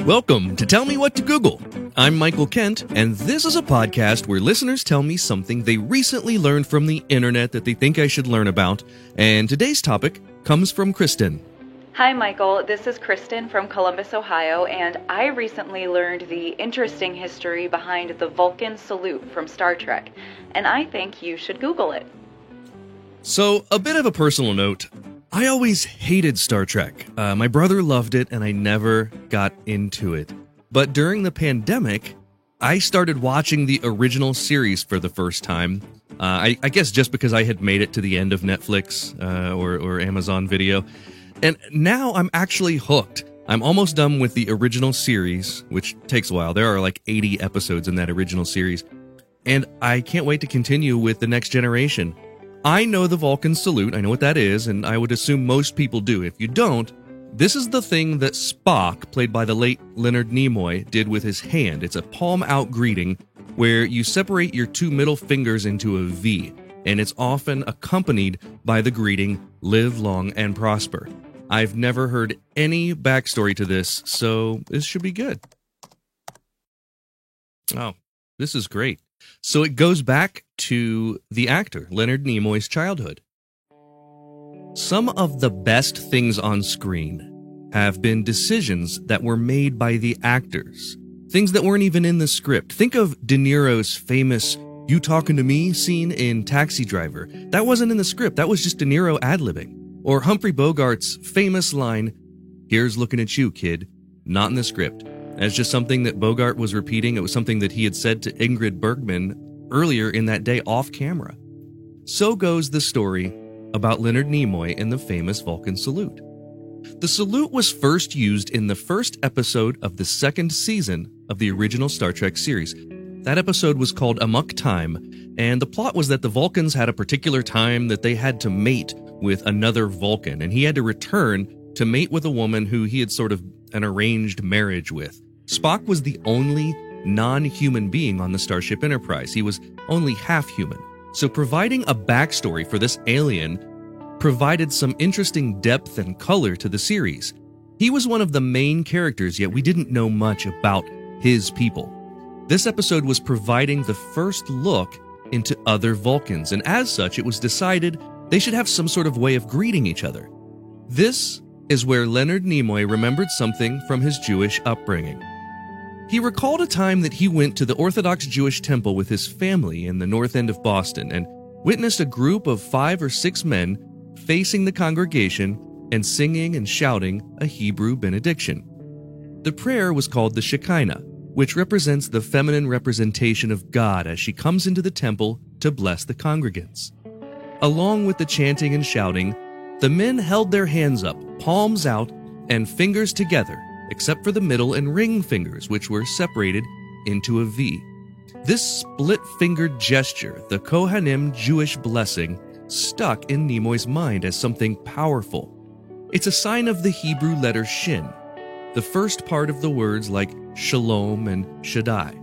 Welcome to Tell Me What to Google. I'm Michael Kent, and this is a podcast where listeners tell me something they recently learned from the internet that they think I should learn about. And today's topic comes from Kristen. Hi, Michael. This is Kristen from Columbus, Ohio, and I recently learned the interesting history behind the Vulcan salute from Star Trek, and I think you should Google it. So, a bit of a personal note. I always hated Star Trek. My brother loved it, and I never got into it. But during the pandemic, I started watching the original series for the first time. I guess just because I had made it to the end of Netflix or Amazon Video. And now I'm actually hooked. I'm almost done with the original series, which takes a while. There are like 80 episodes in that original series. And I can't wait to continue with the next generation. I know the Vulcan salute, I know what that is, and I would assume most people do. If you don't, this is the thing that Spock, played by the late Leonard Nimoy, did with his hand. It's a palm-out greeting where you separate your two middle fingers into a V, and it's often accompanied by the greeting, "Live long and prosper." I've never heard any backstory to this, so this should be good. Oh, this is great. So it goes back to the actor, Leonard Nimoy's childhood. Some of the best things on screen have been decisions that were made by the actors. Things that weren't even in the script. Think of De Niro's famous "You Talking to Me" scene in Taxi Driver. That wasn't in the script. That was just De Niro ad-libbing. Or Humphrey Bogart's famous line, "Here's looking at you, kid." Not in the script. That's just something that Bogart was repeating. It was something that he had said to Ingrid Bergman earlier in that day off camera. So goes the story about Leonard Nimoy and the famous Vulcan salute. The salute was first used in the first episode of the second season of the original Star Trek series. That episode was called Amok Time, and the plot was that the Vulcans had a particular time that they had to mate with another Vulcan, and he had to return to mate with a woman who he had sort of an arranged marriage with. Spock was the only non-human being on the Starship Enterprise. He was only half human. So providing a backstory for this alien provided some interesting depth and color to the series. He was one of the main characters, yet we didn't know much about his people. This episode was providing the first look into other Vulcans, and as such, it was decided they should have some sort of way of greeting each other. This is where Leonard Nimoy remembered something from his Jewish upbringing. He recalled a time that he went to the Orthodox Jewish temple with his family in the north end of Boston and witnessed a group of 5 or 6 men facing the congregation and singing and shouting a Hebrew benediction. The prayer was called the Shekinah, which represents the feminine representation of God as she comes into the temple to bless the congregants. Along with the chanting and shouting, the men held their hands up, palms out, and fingers together, except for the middle and ring fingers, which were separated into a V. This split-fingered gesture, the Kohanim Jewish blessing, stuck in Nimoy's mind as something powerful. It's a sign of the Hebrew letter Shin, the first part of the words like Shalom and Shaddai.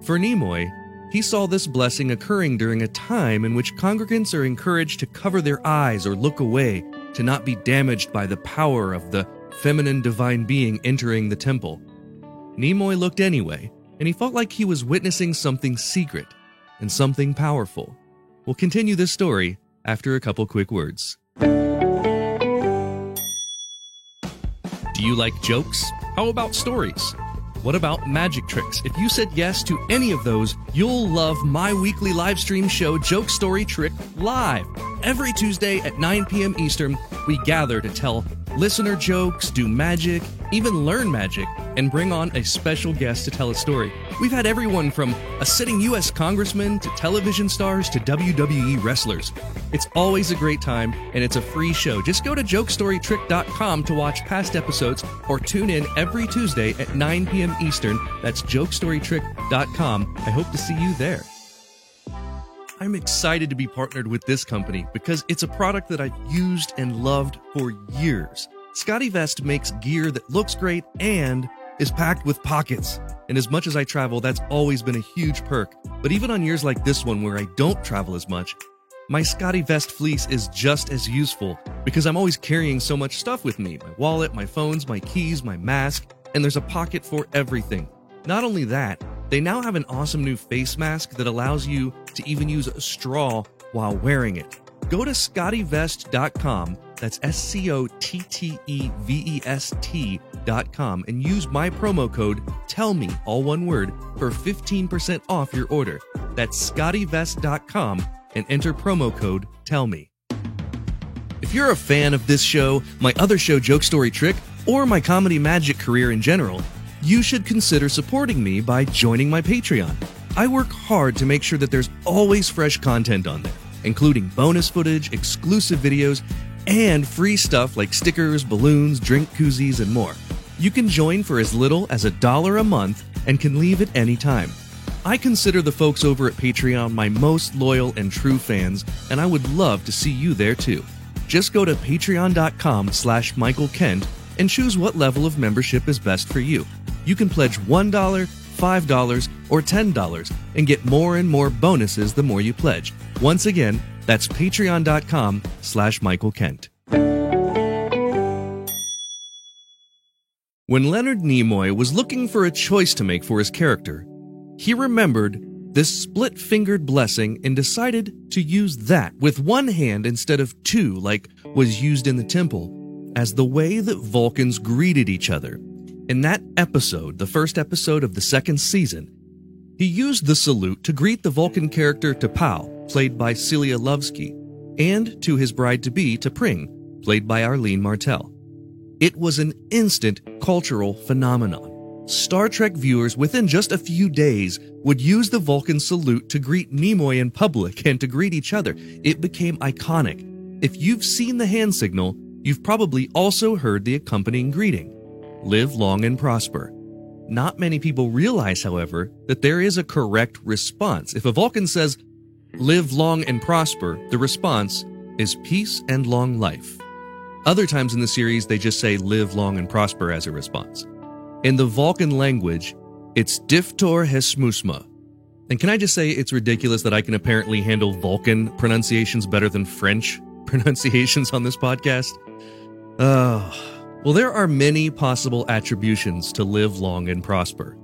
For Nimoy, he saw this blessing occurring during a time in which congregants are encouraged to cover their eyes or look away to not be damaged by the power of the feminine divine being entering the temple. Nimoy looked anyway, and he felt like he was witnessing something secret and something powerful. We'll continue this story after a couple quick words. Do you like jokes? How about stories? What about magic tricks? If you said yes to any of those, you'll love my weekly live stream show, Joke Story Trick Live. Every Tuesday at 9 p.m. Eastern, we gather to tell listener jokes, do magic, even learn magic, and bring on a special guest to tell a story. We've had everyone from a sitting U.S. congressman to television stars to WWE wrestlers. It's always a great time, and it's a free show. Just go to jokestorytrick.com to watch past episodes or tune in every Tuesday at 9 p.m. Eastern. That's jokestorytrick.com. I hope to see you there. I'm excited to be partnered with this company because it's a product that I've used and loved for years. SCOTTeVEST makes gear that looks great and is packed with pockets. And as much as I travel, that's always been a huge perk. But even on years like this one where I don't travel as much, my SCOTTeVEST fleece is just as useful because I'm always carrying so much stuff with me. My wallet, my phones, my keys, my mask. and there's a pocket for everything. Not only that, they now have an awesome new face mask that allows you to even use a straw while wearing it. Go to ScottyVest.com, that's SCOTTEVEST.com, and use my promo code TELLME, all one word, for 15% off your order. That's ScottyVest.com and enter promo code TELLME. If you're a fan of this show, my other show Joke Story Trick, or my comedy magic career in general, you should consider supporting me by joining my Patreon. I work hard to make sure that there's always fresh content on there, including bonus footage, exclusive videos, and free stuff like stickers, balloons, drink koozies, and more. You can join for as little as $1 a month and can leave at any time. I consider the folks over at Patreon my most loyal and true fans, and I would love to see you there too. Just go to patreon.com/Michael Kent and choose what level of membership is best for you. You can pledge $1, $5, or $10 and get more and more bonuses the more you pledge. Once again, that's patreon.com/Michael Kent. When Leonard Nimoy was looking for a choice to make for his character, he remembered this split-fingered blessing and decided to use that with one hand instead of two like was used in the temple as the way that Vulcans greeted each other. In that episode, the first episode of the second season, he used the salute to greet the Vulcan character T'Pau, played by Celia Lovsky, and to his bride-to-be, T'Pring, played by Arlene Martel. It was an instant cultural phenomenon. Star Trek viewers within just a few days would use the Vulcan salute to greet Nimoy in public and to greet each other. It became iconic. If you've seen the hand signal, you've probably also heard the accompanying greeting. Live long and prosper. Not many people realize, however, that there is a correct response. If a Vulcan says, live long and prosper, the response is peace and long life. Other times in the series, they just say live long and prosper as a response. In the Vulcan language, it's Diftor Hesmusma. And can I just say it's ridiculous that I can apparently handle Vulcan pronunciations better than French pronunciations on this podcast? Well, there are many possible attributions to live long and prosper.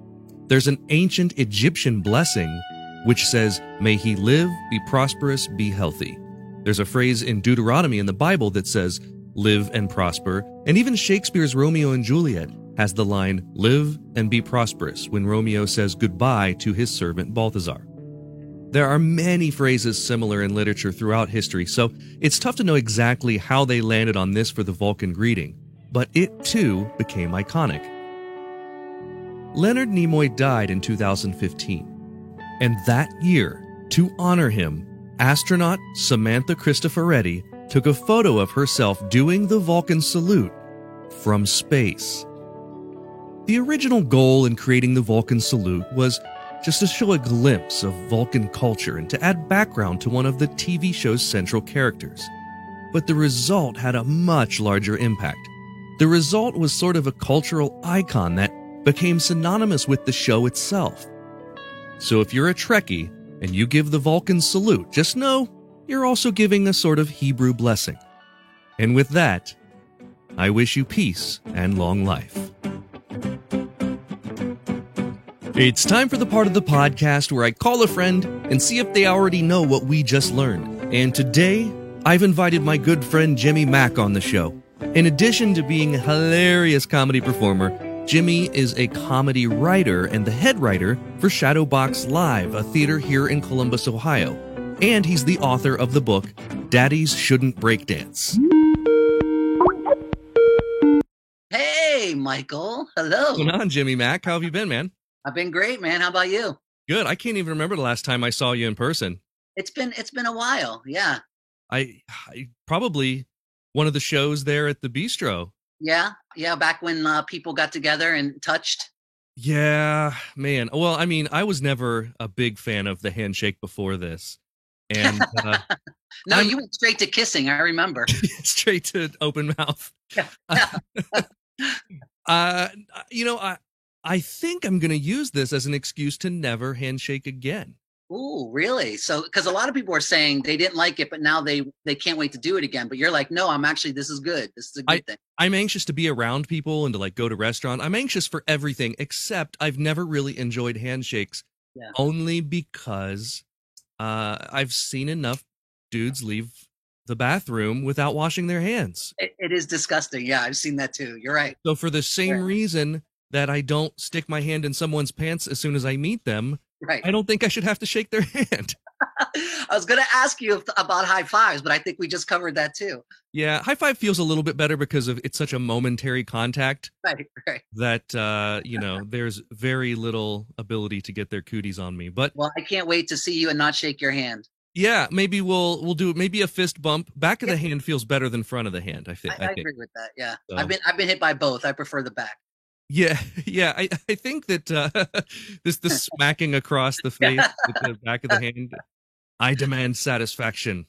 There's an ancient Egyptian blessing which says, may he live, be prosperous, be healthy. There's a phrase in Deuteronomy in the Bible that says, live and prosper, and even Shakespeare's Romeo and Juliet has the line, live and be prosperous, when Romeo says goodbye to his servant Balthazar. There are many phrases similar in literature throughout history, so it's tough to know exactly how they landed on this for the Vulcan greeting, but it too became iconic. Leonard Nimoy died in 2015, and that year, to honor him, astronaut Samantha Cristoforetti took a photo of herself doing the Vulcan salute from space. The original goal in creating the Vulcan salute was just to show a glimpse of Vulcan culture and to add background to one of the TV show's central characters. But the result had a much larger impact. The result was sort of a cultural icon that became synonymous with the show itself. So if you're a Trekkie and you give the Vulcan salute, just know you're also giving a sort of Hebrew blessing. And with that, I wish you peace and long life. It's time for the part of the podcast where I call a friend and see if they already know what we just learned. And today, I've invited my good friend Jimmy Mack on the show. In addition to being a hilarious comedy performer, Jimmy is a comedy writer and the head writer for Shadowbox Live, a theater here in Columbus, Ohio. And he's the author of the book, Daddies Shouldn't Breakdance. Hey, Michael. Hello. What's going on, Jimmy Mack? How have you been, man? I've been great, man. How about you? Good. I can't even remember the last time I saw you in person. It's been a while. Yeah. I probably one of the shows there at the Bistro. Yeah. Back when people got together and touched. Yeah, man. Well, I mean, I was never a big fan of the handshake before this. And no, you went straight to kissing. I remember. Straight to open mouth. I think I'm going to use this as an excuse to never handshake again. Ooh, really? So, because a lot of people are saying they didn't like it, but now they can't wait to do it again. But you're like, no, I'm actually, this is good. This is a I good thing. I'm anxious to be around people and to like go to restaurant. I'm anxious for everything except I've never really enjoyed handshakes Yeah. only because I've seen enough dudes leave the bathroom without washing their hands. It is disgusting. Yeah, I've seen that too. You're right. So for the same Right. reason that I don't stick my hand in someone's pants as soon as I meet them, Right. I don't think I should have to shake their hand. I was going to ask you about high fives, but I think we just covered that too. Yeah, high five feels a little bit better because of it's such a momentary contact Right. Right. that there's very little ability to get their cooties on me. But Well, I can't wait to see you and not shake your hand. yeah, maybe we'll do maybe a fist bump. Back of the hand feels better than front of the hand, I think. I agree with that. Yeah. So. I've been hit by both. I prefer the back. Yeah, yeah. I think that the smacking across the face with the back of the hand. I demand satisfaction.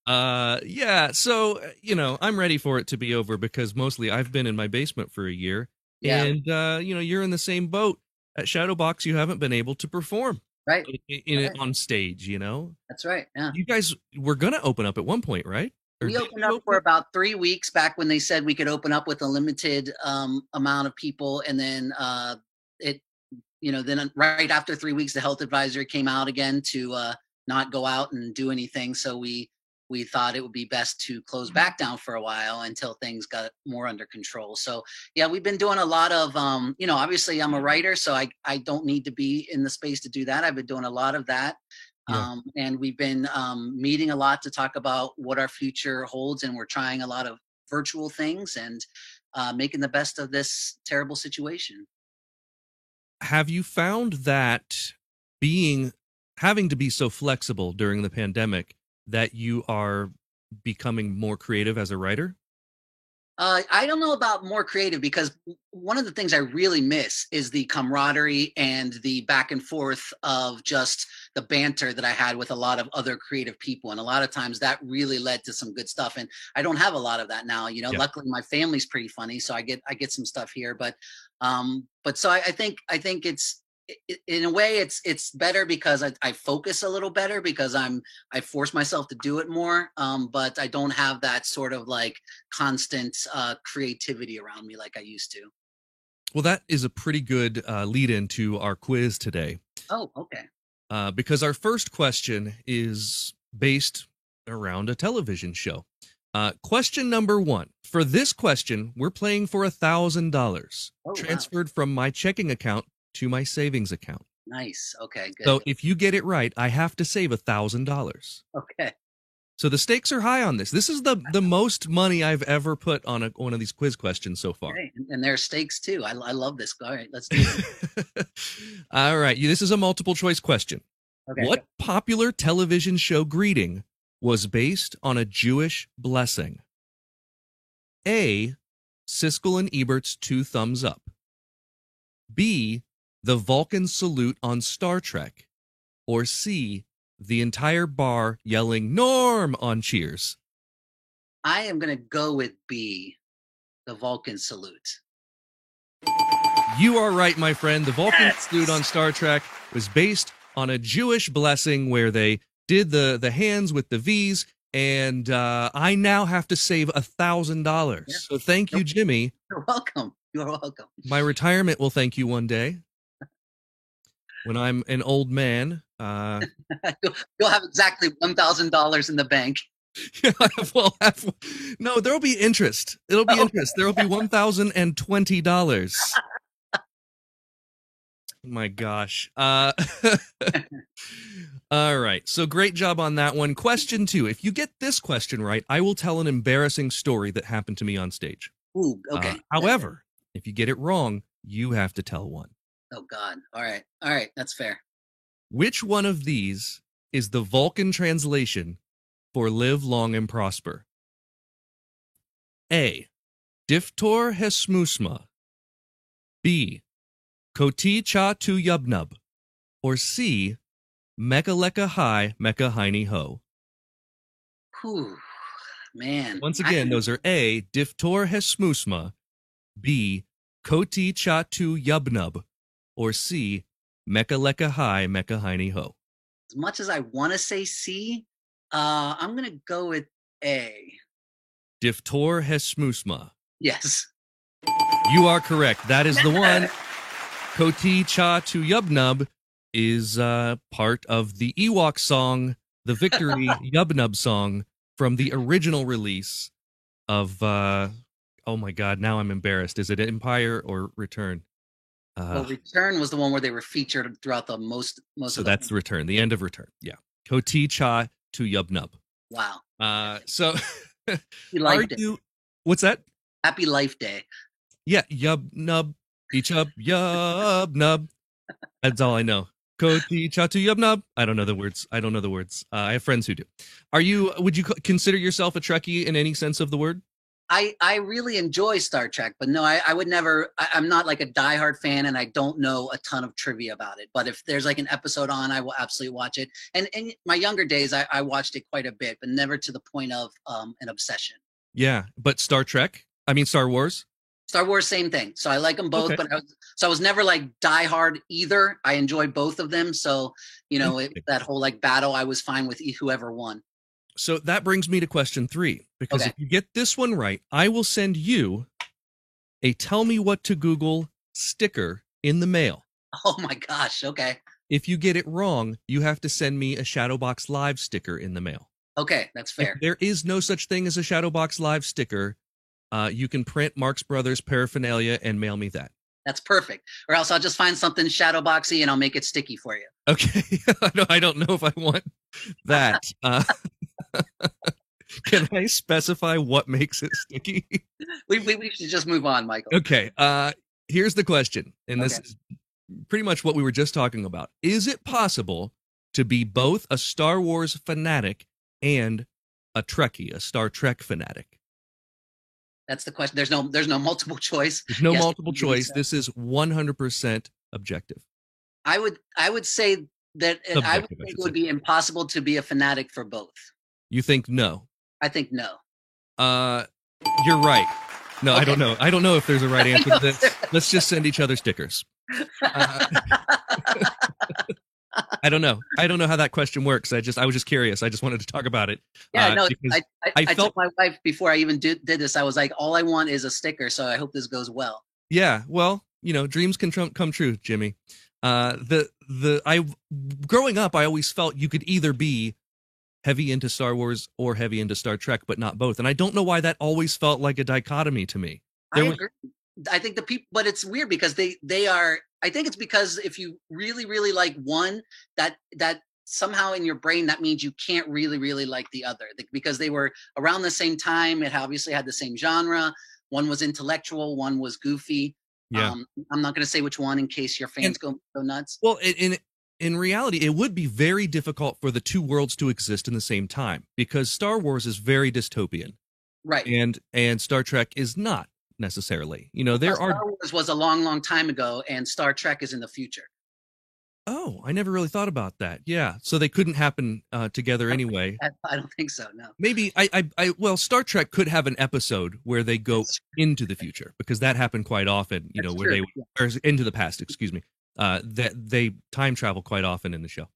Yeah. So I'm ready for it to be over because mostly I've been in my basement for a year, Yeah. and you're in the same boat. At Shadowbox, you haven't been able to perform Right. in it on stage. That's right. Yeah. You guys were gonna open up at one point, right? Or We did opened you up open for about 3 weeks back when they said we could open up with a limited amount of people, and then it, then right after 3 weeks, the health advisory came out again to not go out and do anything. So we thought it would be best to close back down for a while until things got more under control. So yeah, we've been doing a lot of obviously I'm a writer, so I don't need to be in the space to do that. I've been doing a lot of that. Yeah. And we've been meeting a lot to talk about what our future holds, and we're trying a lot of virtual things and making the best of this terrible situation. Have you found that having to be so flexible during the pandemic that you are becoming more creative as a writer? I don't know about more creative, because one of the things I really miss is the camaraderie and the back and forth of just the banter that I had with a lot of other creative people. And a lot of times that really led to some good stuff. And I don't have a lot of that now. Yeah. Luckily my family's pretty funny, so I get some stuff here. But so I think it's, in a way it's better because I focus a little better because I force myself to do it more, but I don't have that sort of like constant creativity around me like I used to. Well, that is a pretty good lead into our quiz today. Oh, okay. Because our first question is based around a television show. Question number 1. For this question, we're playing for $1,000 transferred from my checking account to my savings account. Nice. Okay, good. So if you get it right, I have to save $1,000. Okay. So the stakes are high on this. This is the most money I've ever put on one of these quiz questions so far. Okay. And there are stakes too. I love this. All right, let's do it. All right. This is a multiple choice question. Okay. What popular television show greeting was based on a Jewish blessing? A. Siskel and Ebert's 2 thumbs up. B. The Vulcan salute on Star Trek. Or C. The entire bar yelling Norm on Cheers. I am going to go with B, the Vulcan salute. You are right, my friend. The Vulcan Yes! salute on Star Trek was based on a Jewish blessing where they did the hands with the V's, and I now have to save $1,000. Yeah. So thank you, Jimmy. You're welcome. You're welcome. My retirement will thank you one day. When I'm an old man. You'll have exactly $1,000 in the bank. No, there'll be interest. It'll be interest. There'll be $1,020. My gosh. All right. So great job on that one. Question 2. If you get this question right, I will tell an embarrassing story that happened to me on stage. Ooh, okay. However, if you get it wrong, you have to tell one. Oh, God. All right. That's fair. Which one of these is the Vulcan translation for live long and prosper? A. Diftor hesmusma. B. Koti cha tu yubnub. Or C. Mecca lecca hi mecca heiny ho. Whew, man. Once again, those are A. Diftor hesmusma. B. Koti cha tu yubnub. Or C. Mecca lecca hi mecca heiny ho. As much as I want to say C, I'm gonna go with A. Diftor Hesmusma. Yes. You are correct. That is the one. Koti Cha Tu Yubnub is part of the Ewok song, the Victory Yubnub song from the original release of, oh my God, now I'm embarrassed. Is it Empire or Return? Well, Return was the one where they were featured throughout the most so of that's the Return, the end of Return. Yeah. Koti Cha Tu Yubnub. Wow. So Life Day. What's that? Happy Life Day. Yeah, Yubnub, each up, Yubnub. That's all I know. Koti Cha Tu Yubnub. I don't know the words. I have friends who do. Would you consider yourself a Trekkie in any sense of the word? I really enjoy Star Trek, but no, I would never. I'm not like a diehard fan, and I don't know a ton of trivia about it. But if there's like an episode on, I will absolutely watch it. And in my younger days, I watched it quite a bit, but never to the point of an obsession. Yeah, but Star Wars. Star Wars, same thing. So I like them both, Okay. but I was never like diehard either. I enjoy both of them. So that whole like battle, I was fine with whoever won. So that brings me to question 3, because Okay. if you get this one right, I will send you a Tell Me What to Google sticker in the mail. Oh my gosh. Okay. If you get it wrong, you have to send me a Shadowbox Live sticker in the mail. Okay. That's fair. If there is no such thing as a Shadowbox Live sticker, you can print Marx Brothers paraphernalia and mail me that. That's perfect. Or else I'll just find something shadowboxy and I'll make it sticky for you. Okay. I don't know if I want that. Can I specify what makes it sticky? We should just move on, Michael. Okay. Here's the question, and this Okay. is pretty much what we were just talking about. Is it possible to be both a Star Wars fanatic and a Trekkie, a Star Trek fanatic? That's the question. There's no multiple choice. There's no Yes, multiple you choice. said. This is 100% objective. I would say that I would Subjective, I think should it would be impossible to be a fanatic for both. You think no? I think no. You're right. No, I Okay. don't know. I don't know if there's a right answer to this. Let's just send each other stickers. I don't know. I don't know how that question works. I was just curious. I just wanted to talk about it. Yeah, no, because I felt- told my wife before I even did this, I was like, all I want is a sticker, so I hope this goes well. Yeah, well, dreams can come true, Jimmy. Growing up, I always felt you could either be heavy into Star Wars or heavy into Star Trek, but not both. And I don't know why that always felt like a dichotomy to me. I agree. I think the people, but it's weird because they are. I think it's because if you really really like one, that somehow in your brain that means you can't really really like the other because they were around the same time. It obviously had the same genre. One was intellectual, one was goofy. Yeah. I'm not going to say which one in case your fans go nuts. Well, in reality, it would be very difficult for the two worlds to exist in the same time because Star Wars is very dystopian, Right. and Star Trek is not necessarily. Star Wars was a long time ago, and Star Trek is in the future. Oh, I never really thought about that. Yeah, so they couldn't happen together anyway. I don't think so. No. Maybe well, Star Trek could have an episode where they go into the future because that happened quite often. That's Where true, or into the past. Excuse me. That they time travel quite often in the show.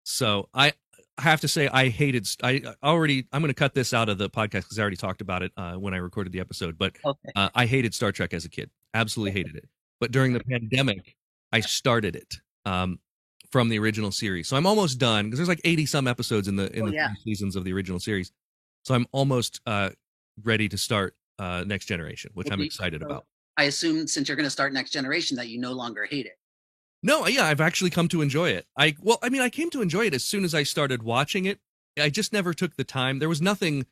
So I have to say I hated. I'm going to cut this out of the podcast because I already talked about it when I recorded the episode. But Okay. I hated Star Trek as a kid. Absolutely hated it. But during the pandemic, I started it. From the original series. So I'm almost done because there's like 80 some episodes in the 3 seasons of the original series. So I'm almost ready to start Next Generation, which I'm excited about. I assume since you're going to start Next Generation that you no longer hate it. No, yeah, I've actually come to enjoy it. I came to enjoy it as soon as I started watching it. I just never took the time. There was nothing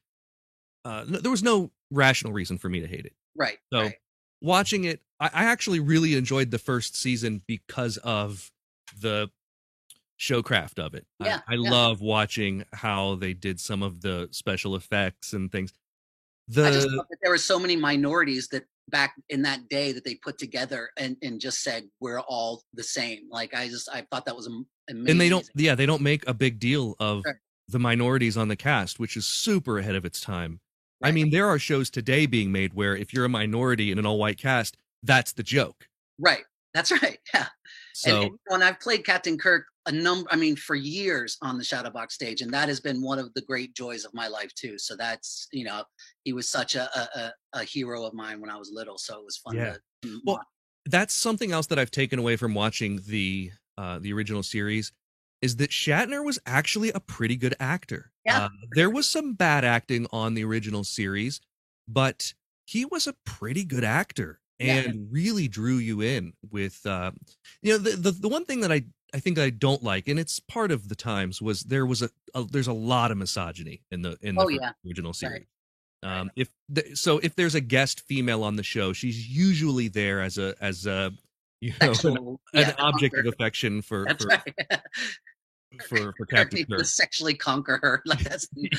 there was no rational reason for me to hate it. Right. So right. watching it, I actually really enjoyed the first season because of the showcraft of it. Yeah, I love watching how they did some of the special effects and things. I just thought that there were so many minorities that back in that day that they put together and just said we're all the same. Like I thought that was amazing. And they don't make a big deal of the minorities on the cast, which is super ahead of its time. Right. I mean, there are shows today being made where if you're a minority in an all-white cast, that's the joke. Right. That's right. Yeah. So and when I've played Captain Kirk I mean, for years on the Shadowbox stage, and that has been one of the great joys of my life too. So that's, he was such a hero of mine when I was little. So it was fun Yeah. to Well, watch. that's something else that I've taken away from watching the original series, is that Shatner was actually a pretty good actor. Yeah. There was some bad acting on the original series, but he was a pretty good actor and really drew you in with, the one thing that I think I don't like, and it's part of the times, was there's a lot of misogyny in the original series. Right. If there's a guest female on the show, she's usually there as a an object of affection for Captain Kirk. To sexually conquer her, like that's the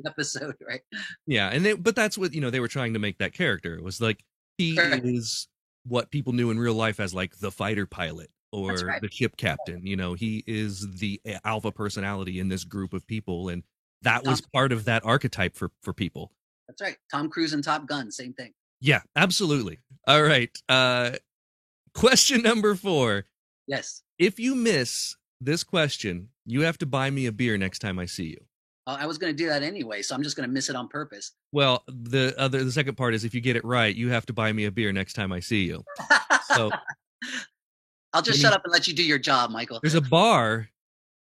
episode, right? Yeah, but that's what they were trying to make that character. It was like he is what people knew in real life as like the fighter pilot or the ship captain. He is the alpha personality in this group of people, and that was part of that archetype for people. That's right. Tom Cruise and Top Gun, same thing. Yeah, absolutely. All right. Question number 4. Yes. If you miss this question, you have to buy me a beer next time I see you. I was going to do that anyway, so I'm just going to miss it on purpose. Well, the second part is, if you get it right, you have to buy me a beer next time I see you. So I'll just shut up and let you do your job, Michael. There's a bar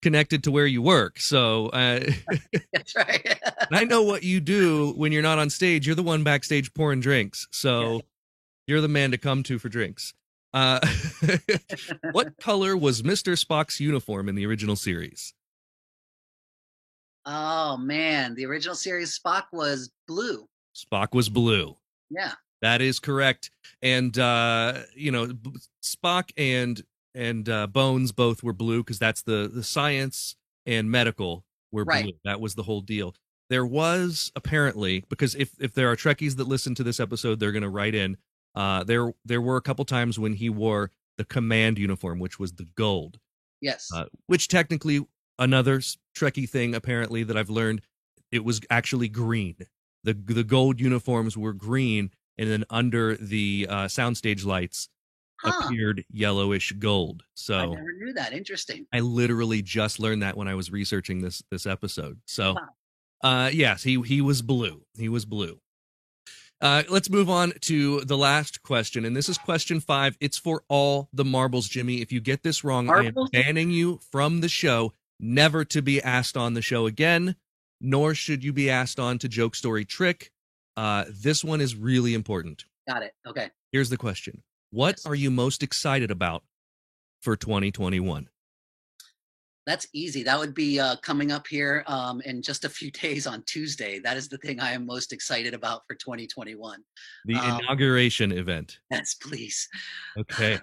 connected to where you work, so that's right. and I know what you do when you're not on stage. You're the one backstage pouring drinks, so you're the man to come to for drinks. What color was Mr. Spock's uniform in the original series? Oh man, the original series, Spock was blue. Spock was blue. Yeah, that is correct. And Spock and Bones both were blue, because that's the science and medical were blue. That was the whole deal. There was apparently, because if there are Trekkies that listen to this episode, they're going to write in. There were a couple times when he wore the command uniform, which was the gold. Yes. Which technically, another Trekkie thing apparently that I've learned, it was actually green. The gold uniforms were green, and then under the soundstage lights appeared yellowish gold. So I never knew that. Interesting. I literally just learned that when I was researching this episode. So yes, he was blue. He was blue. Let's move on to the last question, and this is question 5. It's for all the marbles, Jimmy. If you get this wrong, I am banning you from the show, never to be asked on the show again, nor should you be asked on to Joke Story Trick. This one is really important. Got it. Okay. Here's the question. What are you most excited about for 2021? That's easy. That would be coming up here in just a few days on Tuesday. That is the thing I am most excited about for 2021. The inauguration event. Yes, please. Okay.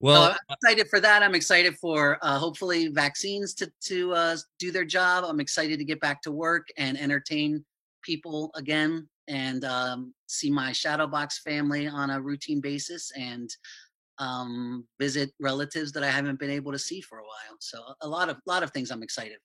Well, I'm excited for that. I'm excited for hopefully vaccines to do their job. I'm excited to get back to work and entertain people again, and see my Shadowbox family on a routine basis, and visit relatives that I haven't been able to see for a while. So a lot of things I'm excited.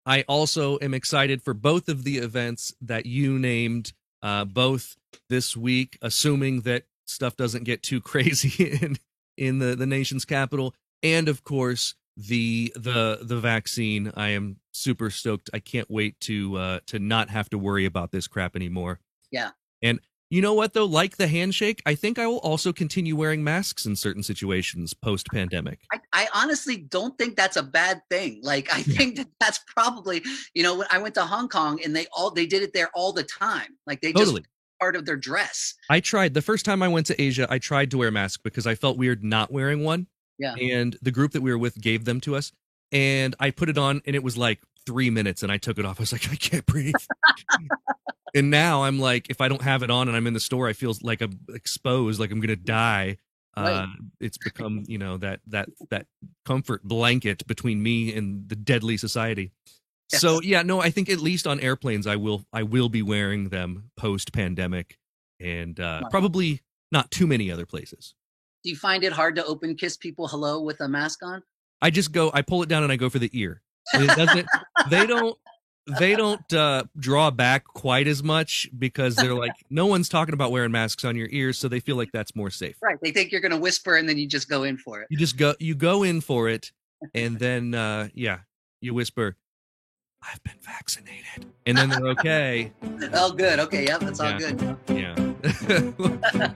I also am excited for both of the events that you named, both this week, assuming that stuff doesn't get too crazy in the nation's capital, and of course the vaccine. I am super stoked. I can't wait to not have to worry about this crap anymore. Yeah. And you know what, though? Like the handshake, I think I will also continue wearing masks in certain situations post-pandemic. I honestly don't think that's a bad thing. Like, I think that's probably, when I went to Hong Kong, and they did it there all the time. Like, they just part of their dress. I tried. The first time I went to Asia, I tried to wear a mask because I felt weird not wearing one. Yeah. And the group that we were with gave them to us. And I put it on, and it was like 3 minutes, and I took it off. I was like, I can't breathe. And now I'm like, if I don't have it on and I'm in the store, I feel like I'm exposed, like I'm going to die. Right. It's become, that comfort blanket between me and the deadly society. Yes. So, yeah, no, I think at least on airplanes, I will be wearing them post-pandemic, and probably not too many other places. Do you find it hard to open kiss people hello with a mask on? I pull it down and I go for the ear. It doesn't, they don't draw back quite as much, because they're like, no one's talking about wearing masks on your ears, so they feel like that's more safe. Right. They think you're going to whisper, and then you just go in for it. You go in for it, And then, you whisper, I've been vaccinated. And then they're okay. Oh, good. Okay. Yep. That's all good. Yeah.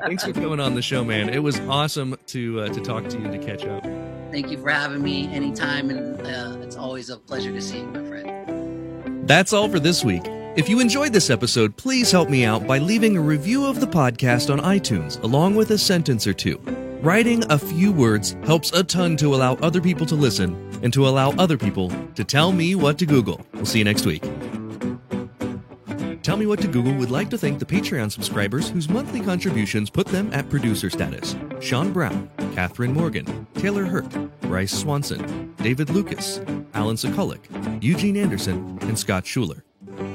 Thanks for coming on the show, man. It was awesome to talk to you and to catch up. Thank you for having me anytime. And it's always a pleasure to see you, my friend. That's all for this week. If you enjoyed this episode, please help me out by leaving a review of the podcast on iTunes, along with a sentence or two. Writing a few words helps a ton to allow other people to listen and to allow other people to tell me what to Google. We'll see you next week. Tell Me What to Google would like to thank the Patreon subscribers whose monthly contributions put them at producer status. Sean Brown, Catherine Morgan, Taylor Hurt, Bryce Swanson, David Lucas, Alan Sekulik, Eugene Anderson, and Scott Schuler.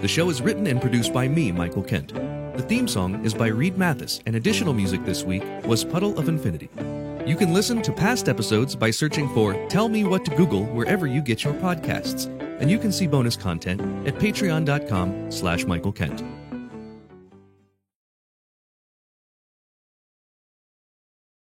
The show is written and produced by me, Michael Kent. The theme song is by Reed Mathis, and additional music this week was Puddle of Infinity. You can listen to past episodes by searching for Tell Me What to Google wherever you get your podcasts. And you can see bonus content at patreon.com/Michael Kent.